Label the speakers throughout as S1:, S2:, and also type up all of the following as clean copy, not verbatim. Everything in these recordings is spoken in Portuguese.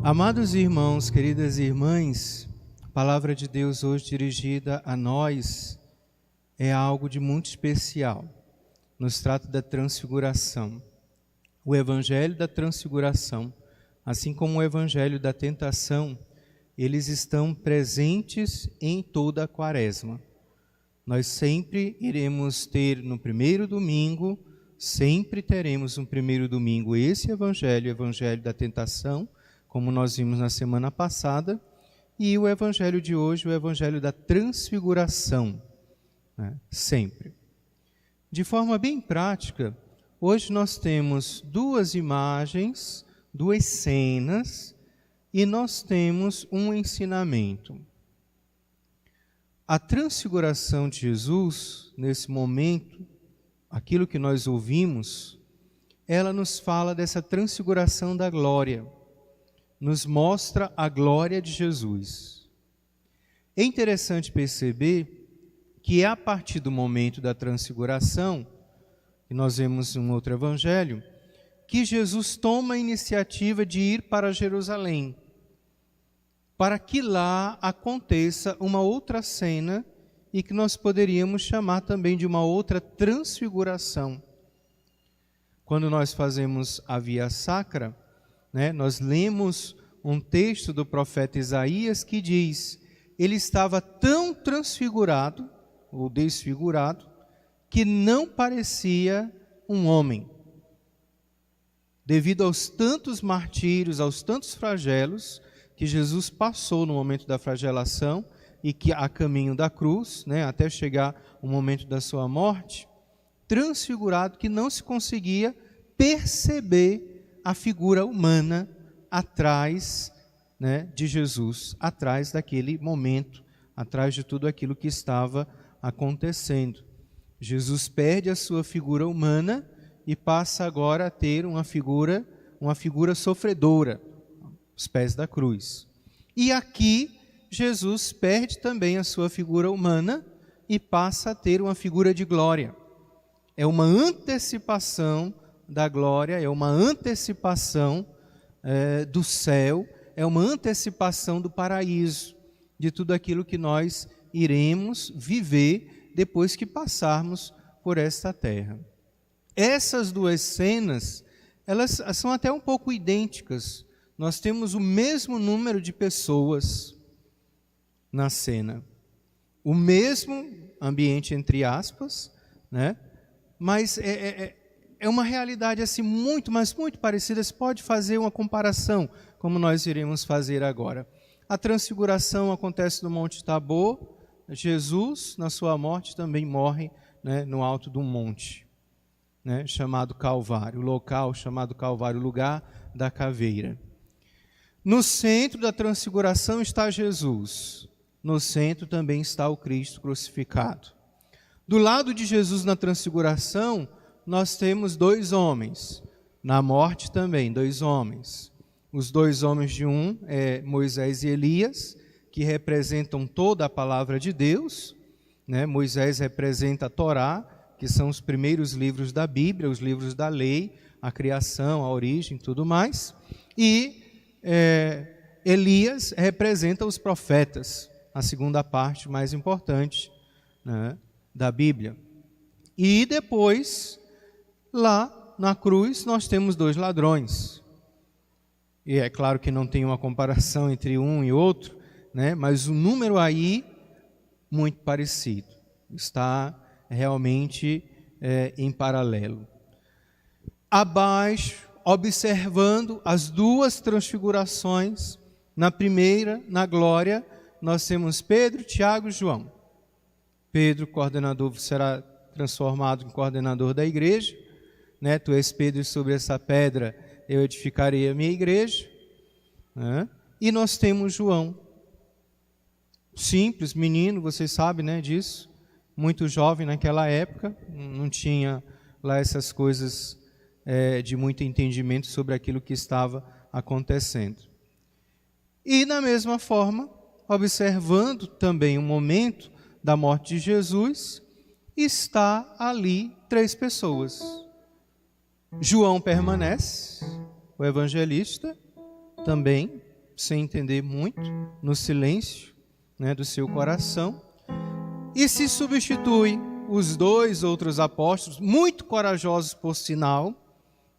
S1: Amados irmãos, queridas irmãs, a palavra de Deus hoje dirigida a nós é algo de muito especial. Nos trata da transfiguração. O evangelho da transfiguração, assim como o evangelho da tentação, eles estão presentes em toda a quaresma. Nós sempre iremos ter no primeiro domingo, sempre teremos no primeiro domingo esse evangelho, o evangelho da tentação, como nós vimos na semana passada, e o evangelho de hoje, o evangelho da transfiguração, né? Sempre. De forma bem prática, hoje nós temos duas imagens, duas cenas, e nós temos um ensinamento. A transfiguração de Jesus, nesse momento, aquilo que nós ouvimos, ela nos fala dessa transfiguração da glória, nos mostra a glória de Jesus. É interessante perceber que é a partir do momento da transfiguração, que nós vemos em um outro evangelho, que Jesus toma a iniciativa de ir para Jerusalém, para que lá aconteça uma outra cena e que nós poderíamos chamar também de uma outra transfiguração. Quando nós fazemos a Via Sacra, né, nós lemos um texto do profeta Isaías que diz: ele estava tão transfigurado, ou desfigurado, que não parecia um homem. Devido aos tantos martírios, aos tantos flagelos que Jesus passou no momento da flagelação e que a caminho da cruz, né, até chegar o momento da sua morte, transfigurado que não se conseguia perceber a figura humana atrás, né, de Jesus, atrás daquele momento, atrás de tudo aquilo que estava acontecendo. Jesus perde a sua figura humana e passa agora a ter uma figura sofredora, os pés da cruz. E aqui Jesus perde também a sua figura humana e passa a ter uma figura de glória. É uma antecipação da glória, é uma antecipação do céu, é uma antecipação do paraíso, de tudo aquilo que nós iremos viver depois que passarmos por esta terra. Essas duas cenas, elas são até um pouco idênticas. Nós temos o mesmo número de pessoas na cena, o mesmo ambiente, entre aspas, né? Mas é uma realidade assim muito, mas muito parecida. Você pode fazer uma comparação, como nós iremos fazer agora. A transfiguração acontece no Monte Tabor. Jesus, na sua morte, também morre, né, no alto de um monte, né, chamado Calvário, o local chamado Calvário, o lugar da caveira. No centro da transfiguração está Jesus. No centro também está o Cristo crucificado. Do lado de Jesus na transfiguração, nós temos dois homens. Na morte também, dois homens. Os dois homens de um é Moisés e Elias, que representam toda a palavra de Deus, né? Moisés representa a Torá, que são os primeiros livros da Bíblia, os livros da lei, a criação, a origem, tudo mais. E Elias representa os profetas, a segunda parte mais importante, né, da Bíblia. E depois, lá na cruz, nós temos dois ladrões. E é claro que não tem uma comparação entre um e outro, né, mas o número aí, muito parecido. Está realmente em paralelo. Abaixo, observando as duas transfigurações, na primeira, na glória, nós temos Pedro, Tiago e João. Pedro, coordenador, será transformado em coordenador da igreja, né? Tu és Pedro, e sobre essa pedra eu edificarei a minha igreja, né? E nós temos João, simples, menino, vocês sabem, né, disso, muito jovem naquela época, não tinha lá essas coisas de muito entendimento sobre aquilo que estava acontecendo. E da mesma forma, observando também o momento da morte de Jesus, está ali três pessoas. João permanece, o evangelista, também, sem entender muito, no silêncio, né, do seu coração, e se substitui os dois outros apóstolos, muito corajosos por sinal,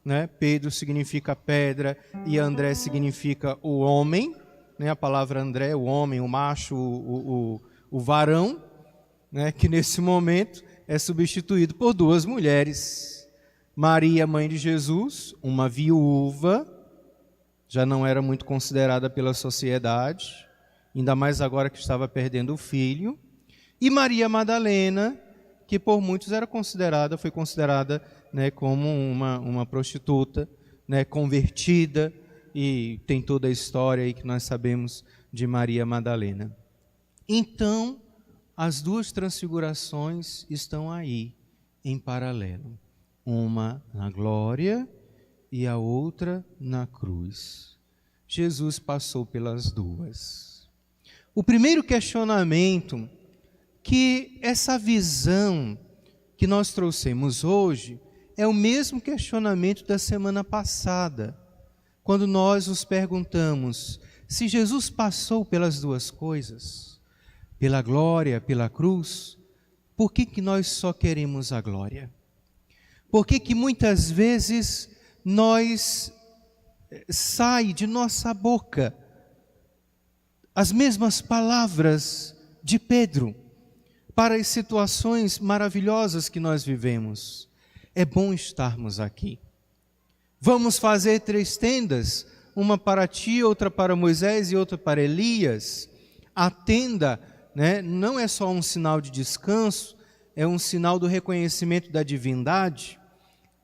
S1: né? Pedro significa pedra e André significa o homem, né? A palavra André, o homem, o macho, o varão, né? Que nesse momento é substituído por duas mulheres. Maria, mãe de Jesus, uma viúva, já não era muito considerada pela sociedade, ainda mais agora que estava perdendo o filho, e Maria Madalena, que por muitos foi considerada, né, como uma prostituta, né, convertida, e tem toda a história aí que nós sabemos de Maria Madalena. Então, as duas transfigurações estão aí, em paralelo. Uma na glória e a outra na cruz. Jesus passou pelas duas. O primeiro questionamento que essa visão que nós trouxemos hoje é o mesmo questionamento da semana passada, quando nós nos perguntamos se Jesus passou pelas duas coisas, pela glória, pela cruz, por que nós só queremos a glória? Por que muitas vezes sai de nossa boca as mesmas palavras de Pedro para as situações maravilhosas que nós vivemos? É bom estarmos aqui. Vamos fazer 3 tendas, uma para ti, outra para Moisés e outra para Elias. A tenda, né, não é só um sinal de descanso, é um sinal do reconhecimento da divindade.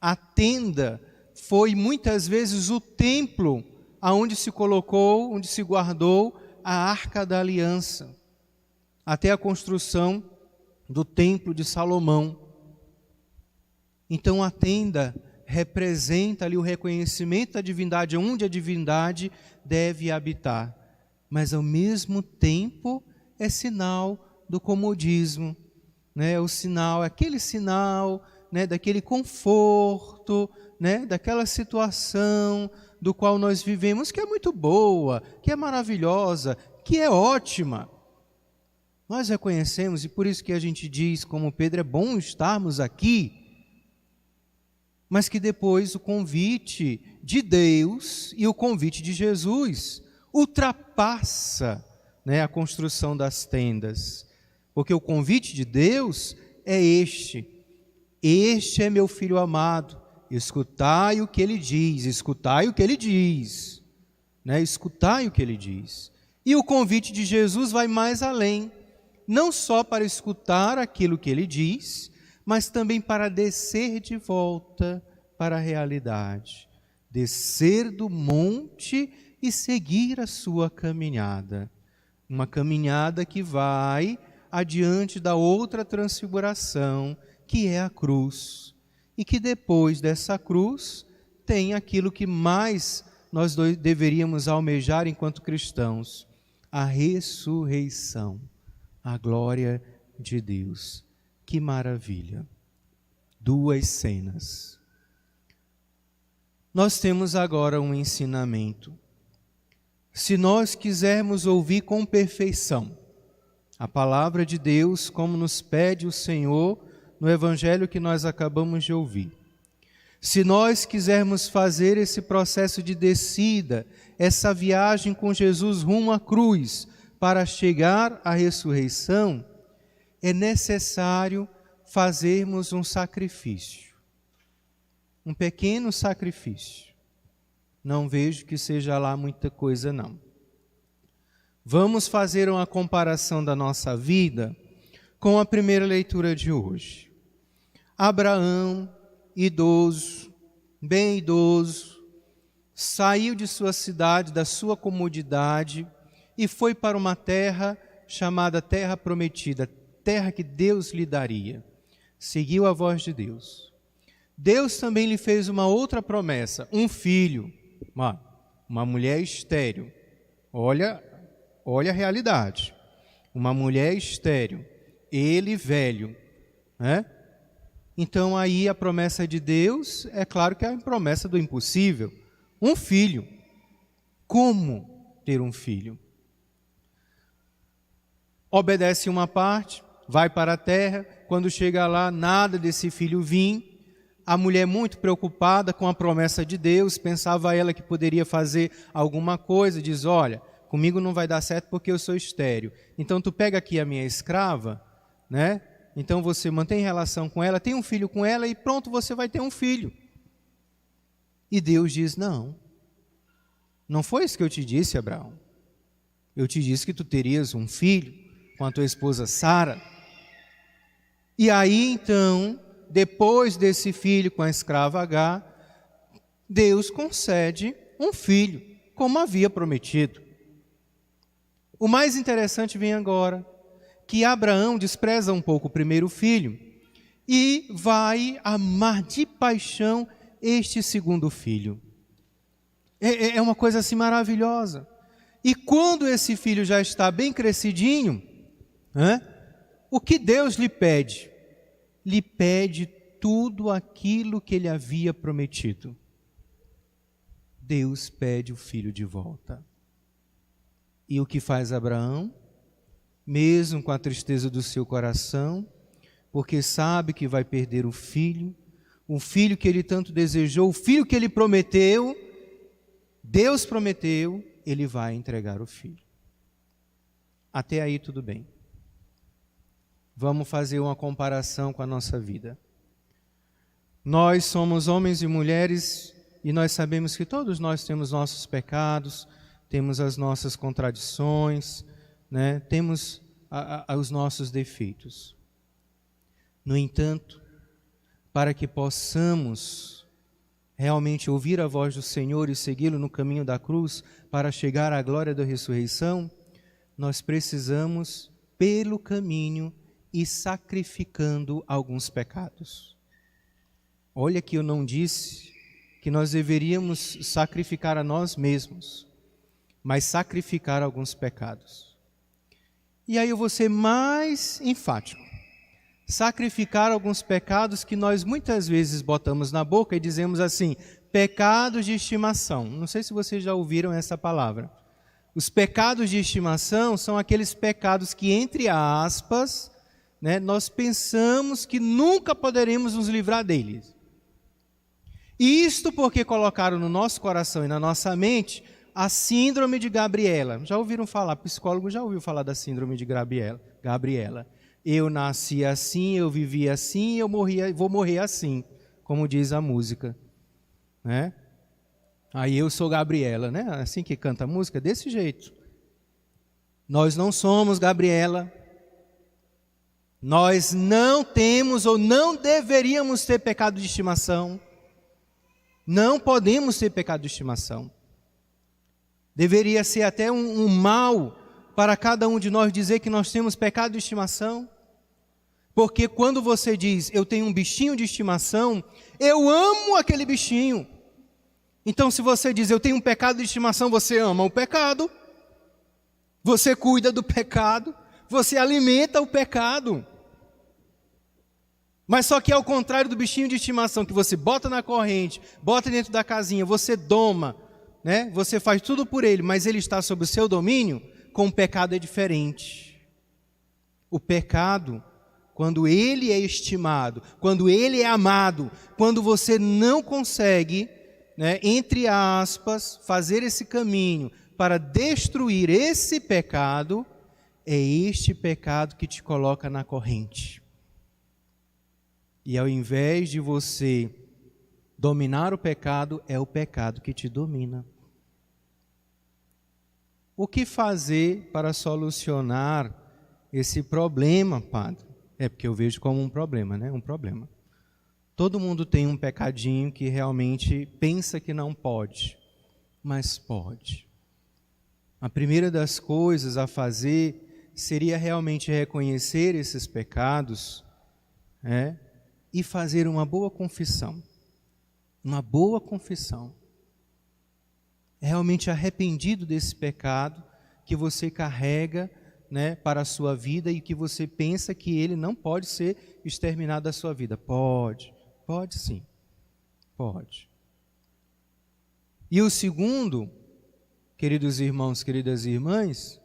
S1: A tenda foi muitas vezes o templo aonde se colocou, onde se guardou a Arca da Aliança, até a construção do Templo de Salomão. Então a tenda representa ali o reconhecimento da divindade, onde a divindade deve habitar, mas ao mesmo tempo é sinal do comodismo, né? Aquele sinal, né, daquele conforto, né, daquela situação do qual nós vivemos, que é muito boa, que é maravilhosa, que é ótima. Nós reconhecemos, e por isso que a gente diz, como Pedro, é bom estarmos aqui, mas que depois o convite de Deus e o convite de Jesus ultrapassa, né, a construção das tendas, porque o convite de Deus é este é meu filho amado, escutai o que ele diz, escutai o que ele diz, né? Escutai o que ele diz. E o convite de Jesus vai mais além, não só para escutar aquilo que ele diz, mas também para descer de volta para a realidade, descer do monte e seguir a sua caminhada, uma caminhada que vai adiante da outra transfiguração, que é a cruz, e que depois dessa cruz tem aquilo que mais nós deveríamos almejar enquanto cristãos, a ressurreição, a glória de Deus. Que maravilha! 2 cenas. Nós temos agora um ensinamento. Se nós quisermos ouvir com perfeição a palavra de Deus, como nos pede o Senhor no Evangelho que nós acabamos de ouvir, se nós quisermos fazer esse processo de descida, essa viagem com Jesus rumo à cruz, para chegar à ressurreição, é necessário fazermos um sacrifício, um pequeno sacrifício. Não vejo que seja lá muita coisa, não. Vamos fazer uma comparação da nossa vida com a primeira leitura de hoje. Abraão, idoso, bem idoso, saiu de sua cidade, da sua comodidade, e foi para uma terra chamada Terra Prometida, terra que Deus lhe daria. Seguiu a voz de Deus. Deus também lhe fez uma outra promessa, um filho, uma mulher estéril. Olha a realidade. Uma mulher estéril, ele velho, né? Então aí a promessa de Deus, é claro que é a promessa do impossível. Um filho. Como? ter um filho. Obedece uma parte, vai para a terra, quando chega lá, nada desse filho vir. A mulher muito preocupada com a promessa de Deus, pensava ela que poderia fazer alguma coisa, diz, olha, comigo não vai dar certo porque eu sou estéril. Então tu pega aqui a minha escrava, né? Então você mantém relação com ela, tem um filho com ela e pronto, você vai ter um filho. E Deus diz, não foi isso que eu te disse, Abraão. Eu te disse que tu terias um filho com a tua esposa Sara. E aí então, depois desse filho com a escrava Agar, Deus concede um filho, como havia prometido. O mais interessante vem agora, que Abraão despreza um pouco o primeiro filho e vai amar de paixão este segundo filho. É uma coisa assim maravilhosa. E quando esse filho já está bem crescidinho, o que Deus lhe pede? Lhe pede tudo aquilo que ele havia prometido. Deus pede o filho de volta. E o que faz Abraão? Mesmo com a tristeza do seu coração, porque sabe que vai perder o filho que ele tanto desejou, o filho que ele prometeu, Deus prometeu, ele vai entregar o filho. Até aí tudo bem. Vamos fazer uma comparação com a nossa vida. Nós somos homens e mulheres e nós sabemos que todos nós temos nossos pecados, temos as nossas contradições, né? Temos os nossos defeitos. No entanto, para que possamos realmente ouvir a voz do Senhor e segui-lo no caminho da cruz para chegar à glória da ressurreição, nós precisamos, pelo caminho, ir sacrificando alguns pecados. Olha que eu não disse que nós deveríamos sacrificar a nós mesmos, mas sacrificar alguns pecados. E aí eu vou ser mais enfático. Sacrificar alguns pecados que nós muitas vezes botamos na boca e dizemos assim, pecados de estimação. Não sei se vocês já ouviram essa palavra. Os pecados de estimação são aqueles pecados que, entre aspas, né, nós pensamos que nunca poderemos nos livrar deles. E isto porque colocaram no nosso coração e na nossa mente a síndrome de Gabriela. Já ouviram falar, psicólogo já ouviu falar da síndrome de Gabriela. Eu nasci assim, eu vivi assim, vou morrer assim, como diz a música, né? Aí eu sou Gabriela, né? Assim que canta a música, desse jeito. Nós não somos Gabriela. Nós não temos ou não deveríamos ter pecado de estimação. Não podemos ter pecado de estimação. Deveria ser até um mal para cada um de nós dizer que nós temos pecado de estimação. Porque quando você diz, eu tenho um bichinho de estimação, eu amo aquele bichinho. Então se você diz, eu tenho um pecado de estimação, você ama o pecado. Você cuida do pecado. Você alimenta o pecado. Mas só que ao contrário do bichinho de estimação, que você bota na corrente, bota dentro da casinha, você doma, né? Você faz tudo por ele, mas ele está sob o seu domínio, com o pecado é diferente. O pecado, quando ele é estimado, quando ele é amado, quando você não consegue, né, entre aspas, fazer esse caminho para destruir esse pecado, é este pecado que te coloca na corrente. E ao invés de você dominar o pecado, é o pecado que te domina. O que fazer para solucionar esse problema, padre? É porque eu vejo como um problema, né? Um problema. Todo mundo tem um pecadinho que realmente pensa que não pode, mas pode. A primeira das coisas a fazer seria realmente reconhecer esses pecados, e fazer uma boa confissão. Uma boa confissão. Realmente arrependido desse pecado que você carrega, né, para a sua vida e que você pensa que ele não pode ser exterminado da sua vida. Pode sim, pode. E o segundo queridos irmãos, queridas irmãs,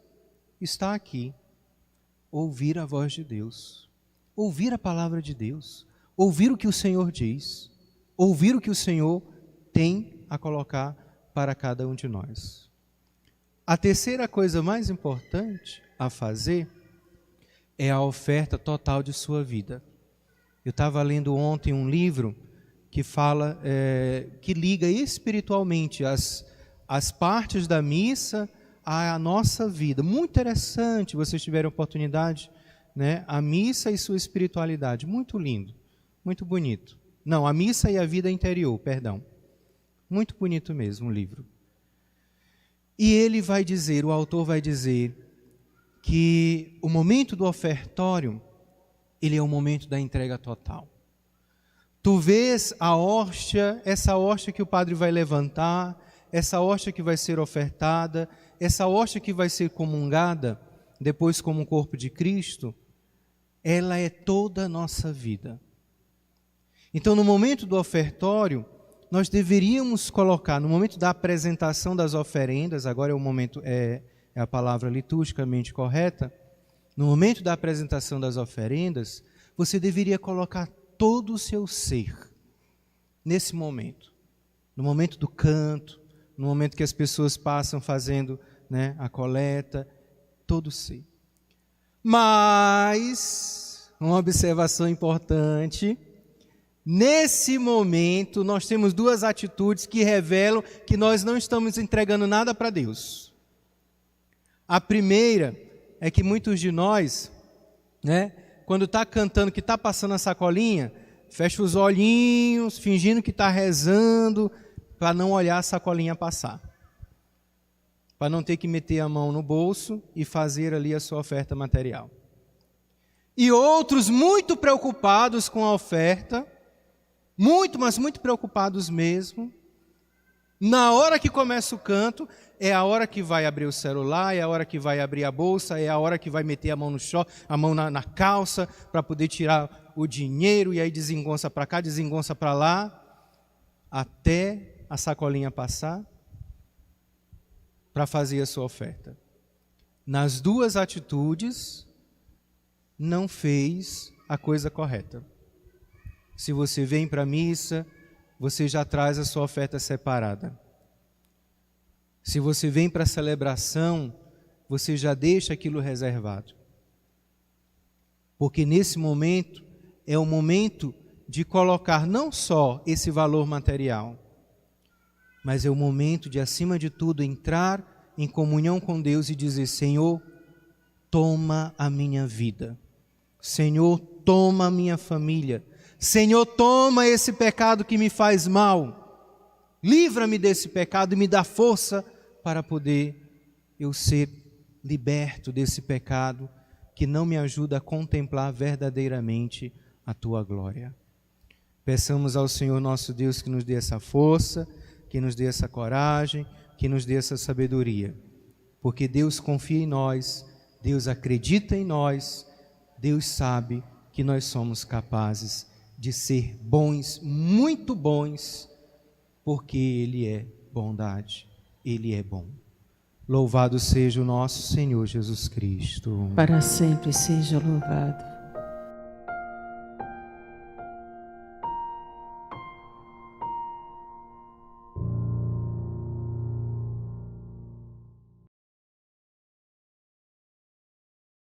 S1: está aqui. Ouvir a voz de Deus, ouvir a palavra de Deus, ouvir o que o Senhor diz, ouvir o que o Senhor tem a colocar para cada um de nós. A terceira coisa mais importante a fazer é a oferta total de sua vida. Eu estava lendo ontem um livro que fala, que liga espiritualmente as partes da missa à nossa vida. Muito interessante, vocês tiverem oportunidade, né? A missa e sua espiritualidade, muito lindo, muito bonito. Não, a missa e a vida interior, perdão. Muito bonito mesmo o livro. E ele vai dizer, o autor vai dizer, que o momento do ofertório, ele é o momento da entrega total. Tu vês a hóstia, essa hóstia que o padre vai levantar, essa hóstia que vai ser ofertada, essa hóstia que vai ser comungada, depois como o corpo de Cristo, ela é toda a nossa vida. Então, no momento do ofertório, nós deveríamos colocar, no momento da apresentação das oferendas, agora é o momento, é a palavra liturgicamente correta, no momento da apresentação das oferendas, você deveria colocar todo o seu ser nesse momento. No momento do canto, no momento que as pessoas passam fazendo, né, a coleta, todo ser. Mas, uma observação importante, nesse momento nós temos duas atitudes que revelam que nós não estamos entregando nada para Deus. A primeira é que muitos de nós, né, quando está cantando, que está passando a sacolinha, fecha os olhinhos, fingindo que está rezando, para não olhar a sacolinha passar. Para não ter que meter a mão no bolso e fazer ali a sua oferta material. E outros muito preocupados com a oferta, mas muito preocupados mesmo. Na hora que começa o canto, é a hora que vai abrir o celular, é a hora que vai abrir a bolsa, é a hora que vai meter a mão no short, a mão na calça, para poder tirar o dinheiro, e aí desengonça para cá, desengonça para lá, até a sacolinha passar, para fazer a sua oferta. Nas duas atitudes, não fez a coisa correta. Se você vem para a missa, você já traz a sua oferta separada. Se você vem para a celebração, você já deixa aquilo reservado. Porque nesse momento, é o momento de colocar não só esse valor material, mas é o momento de, acima de tudo, entrar em comunhão com Deus e dizer: Senhor, toma a minha vida. Senhor, toma a minha família. Senhor, toma esse pecado que me faz mal. Livra-me desse pecado e me dá força para poder eu ser liberto desse pecado que não me ajuda a contemplar verdadeiramente a Tua glória. Peçamos ao Senhor nosso Deus que nos dê essa força, que nos dê essa coragem, que nos dê essa sabedoria. Porque Deus confia em nós, Deus acredita em nós, Deus sabe que nós somos capazes de ser bons, muito bons, porque Ele é bondade, Ele é bom. Louvado seja o nosso Senhor Jesus Cristo.
S2: Para sempre seja louvado.